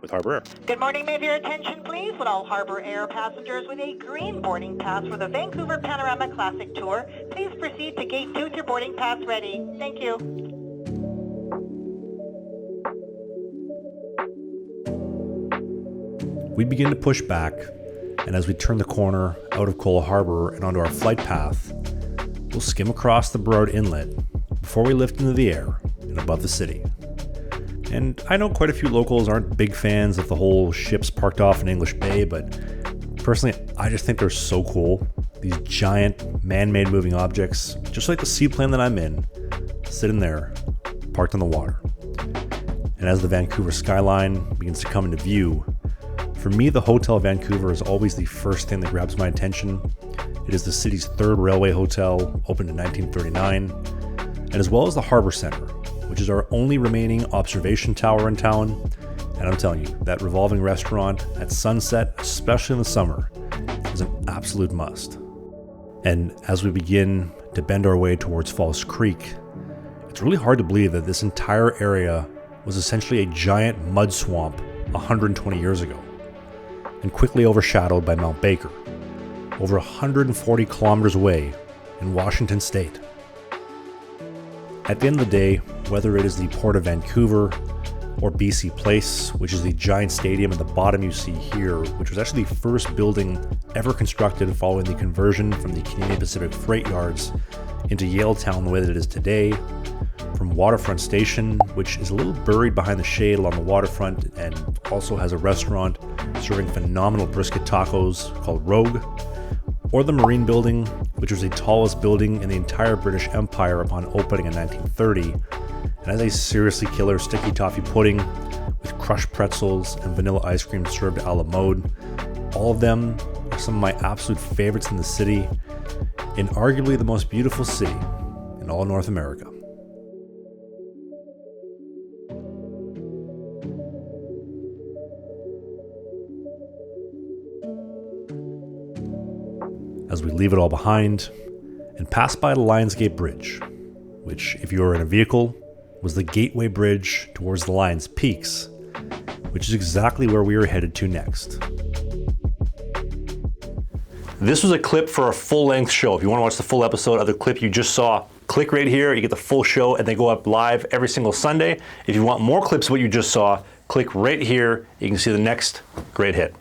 with Harbour Air. Good morning. May I have your attention, please? Would all Harbour Air passengers with a green boarding pass for the Vancouver Panorama Classic Tour, please proceed to Gate 2 with your boarding pass ready. Thank you. We begin to push back, and as we turn the corner out of Cole Harbour and onto our flight path, we'll skim across the Burrard Inlet before we lift into the air and above the city. And I know quite a few locals aren't big fans of the whole ships parked off in English Bay, but personally, I just think they're so cool. These giant, man-made moving objects, just like the seaplane that I'm in, sitting there, parked on the water. And as the Vancouver skyline begins to come into view, for me, the Hotel Vancouver is always the first thing that grabs my attention. It is the city's third railway hotel, opened in 1939, and as well as the Harbour Centre, which is our only remaining observation tower in town. And I'm telling you, that revolving restaurant at sunset, especially in the summer, is an absolute must. And as we begin to bend our way towards Falls Creek, it's really hard to believe that this entire area was essentially a giant mud swamp 120 years ago, and quickly overshadowed by Mount Baker, over 140 kilometers away in Washington State. At the end of the day, whether it is the Port of Vancouver or BC Place, which is the giant stadium at the bottom you see here, which was actually the first building ever constructed following the conversion from the Canadian Pacific Freight Yards into Yaletown the way that it is today, from Waterfront Station, which is a little buried behind the shade along the waterfront and also has a restaurant serving phenomenal brisket tacos called Rogue, or the Marine Building, which was the tallest building in the entire British Empire upon opening in 1930, and has a seriously killer sticky toffee pudding with crushed pretzels and vanilla ice cream served a la mode. All of them are some of my absolute favorites in the city, in arguably the most beautiful city in all North America. As we leave it all behind and pass by the Lionsgate Bridge, which, if you were in a vehicle, was the gateway bridge towards the Lions Peaks, which is exactly where we are headed to next. This was a clip for a full-length show. If you want to watch the full episode of the clip you just saw, click right here, you get the full show, and they go up live every single Sunday. If you want more clips of what you just saw, click right here, you can see the next great hit.